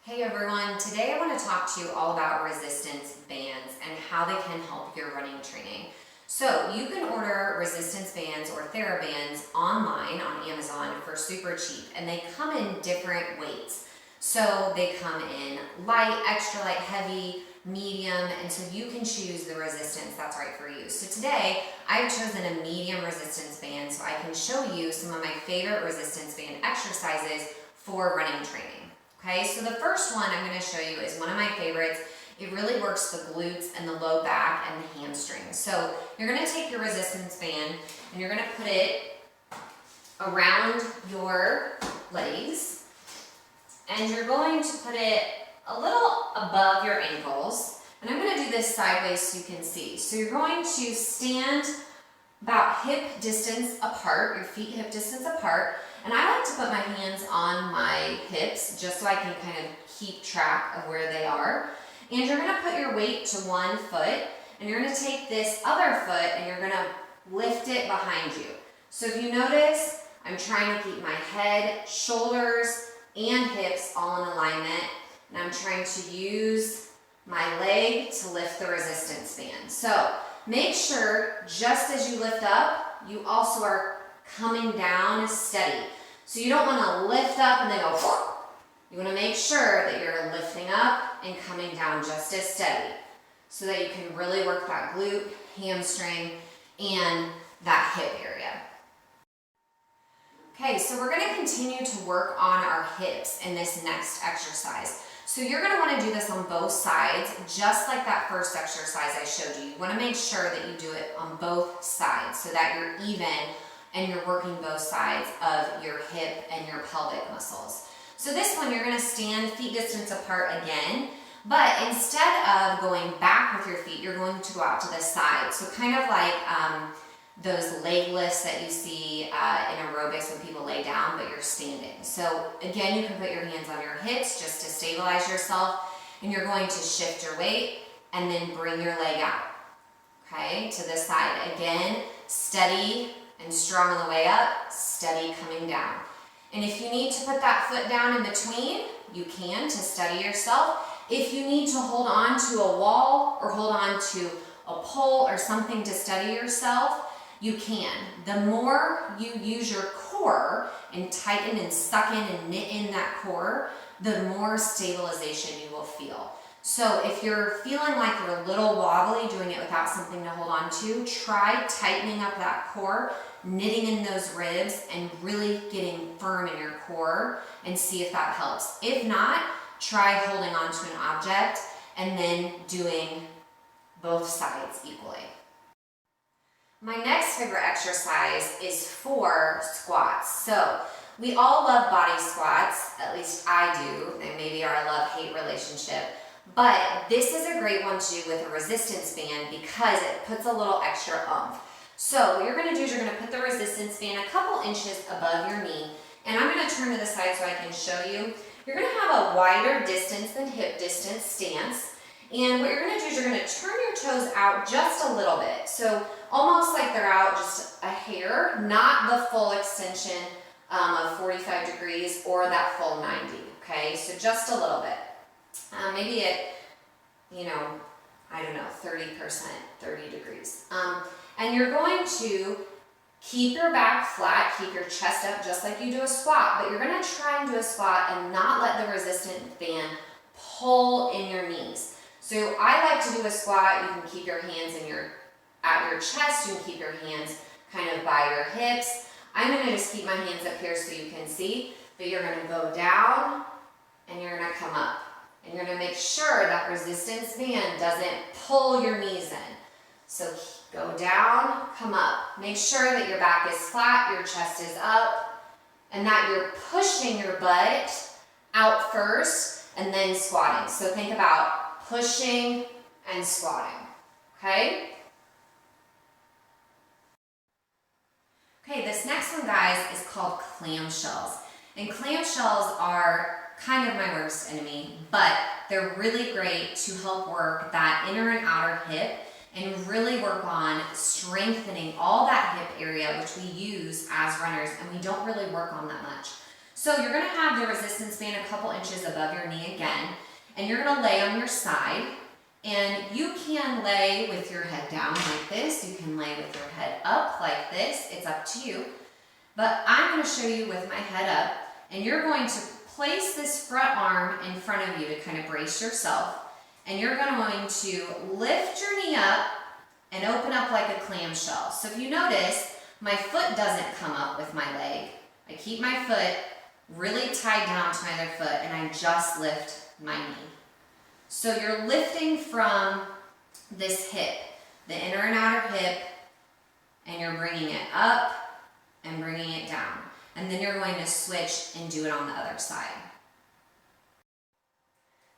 Hey everyone, today I want to talk to you all about resistance bands and how they can help your running training. So you can order resistance bands or TheraBands online on Amazon for super cheap, and they come in different weights. So they come in light, extra light, heavy, medium, and so you can choose the resistance that's right for you. So today I've chosen a medium resistance band so I can show you some of my favorite resistance band exercises for running training. Okay, so the first one I'm going to show you is one of my favorites. It really works the glutes and the low back and the hamstrings. So you're going to take your resistance band and you're going to put it around your legs, and you're going to put it a little above your ankles. And I'm going to do this sideways so you can see. So you're going to stand about hip distance apart, your feet hip distance apart. And I like to put my hands on my hips just so I can kind of keep track of where they are. And you're going to put your weight to one foot, and you're going to take this other foot and you're going to lift it behind you. So if you notice, I'm trying to keep my head, shoulders, and hips all in alignment, and I'm trying to use my leg to lift the resistance band. So make sure just as you lift up, you also are coming down steady. So you don't want to lift up and then go whoop. You want to make sure that you're lifting up and coming down just as steady so that you can really work that glute, hamstring, and that hip area. Okay, so we're going to continue to work on our hips in this next exercise. So you're going to want to do this on both sides, just like that first exercise I showed you. You want to make sure that you do it on both sides so that you're even and you're working both sides of your hip and your pelvic muscles. So this one, you're going to stand feet distance apart again, but instead of going back with your feet, you're going to go out to the side. So kind of like those leg lifts that you see in aerobics when people lay down, but you're standing. So again, you can put your hands on your hips just to stabilize yourself, and you're going to shift your weight and then bring your leg out, okay, to the side. Again, steady and strong on the way up, steady coming down. And if you need to put that foot down in between, you can to steady yourself. If you need to hold on to a wall or hold on to a pole or something to steady yourself, you can. The more you use your core and tighten and suck in and knit in that core, the more stabilization you will feel. So if you're feeling like you're a little wobbly doing it without something to hold on to, try tightening up that core, knitting in those ribs, and really getting firm in your core and see if that helps. If not, try holding on to an object and then doing both sides equally. My next favorite exercise is for squats. So we all love body squats, at least I do, and maybe our love-hate relationship. But this is a great one to do with a resistance band because it puts a little extra oomph. So what you're going to do is you're going to put the resistance band a couple inches above your knee, and I'm going to turn to the side so I can show you. You're going to have a wider distance than hip distance stance, and what you're going to do is you're going to turn your toes out just a little bit. So almost like they're out just a hair, not the full extension of 45 degrees or that full 90, okay? So just a little bit. Maybe at, I don't know, 30%, 30 degrees. And you're going to keep your back flat, keep your chest up just like you do a squat, but you're going to try and do a squat and not let the resistance band pull in your knees. So I like to do a squat. You can keep your hands at your chest. You can keep your hands kind of by your hips. I'm going to just keep my hands up here so you can see, but you're going to go down and you're going to come up. And you're going to make sure that resistance band doesn't pull your knees in. So go down, come up. Make sure that your back is flat, your chest is up, and that you're pushing your butt out first and then squatting. So think about pushing and squatting, okay? Okay, this next one, guys, is called clamshells. And clamshells are kind of my worst enemy, but they're really great to help work that inner and outer hip and really work on strengthening all that hip area, which we use as runners and we don't really work on that much. So you're gonna have the resistance band a couple inches above your knee again, and you're gonna lay on your side, and you can lay with your head down like this, you can lay with your head up like this, it's up to you. But I'm gonna show you with my head up, and you're going to place this front arm in front of you to kind of brace yourself, and you're going to lift your knee up and open up like a clamshell. So if you notice, my foot doesn't come up with my leg. I keep my foot really tied down to my other foot, and I just lift my knee. So you're lifting from this hip, the inner and outer hip, and you're bringing it up and bringing it down. And then you're going to switch and do it on the other side.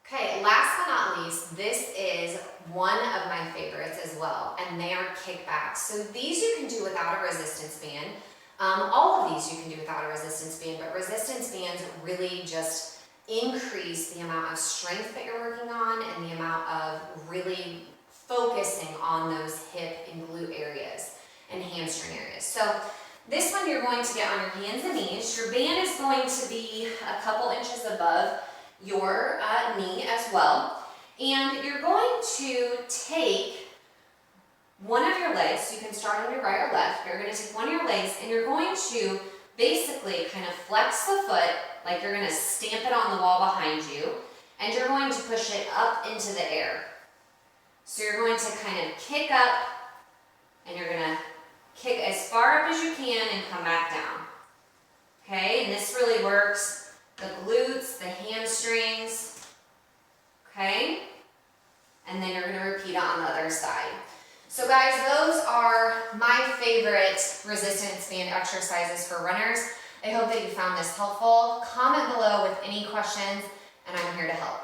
Okay, last but not least, this is one of my favorites as well, and they are kickbacks. So these you can do without a resistance band. All of these you can do without a resistance band, but resistance bands really just increase the amount of strength that you're working on and the amount of really focusing on those hip and glute areas and hamstring areas. So this one you're going to get on your hands and knees. Your band is going to be a couple inches above your knee as well. And you're going to take one of your legs, so you can start on your right or left, you're going to take one of your legs and you're going to basically kind of flex the foot like you're going to stamp it on the wall behind you, and you're going to push it up into the air. So you're going to kind of kick up, and you're going to kick as far up as you can and come back down. Okay, and this really works the glutes, the hamstrings, okay? And then you're going to repeat it on the other side. So guys, those are my favorite resistance band exercises for runners. I hope that you found this helpful. Comment below with any questions, and I'm here to help.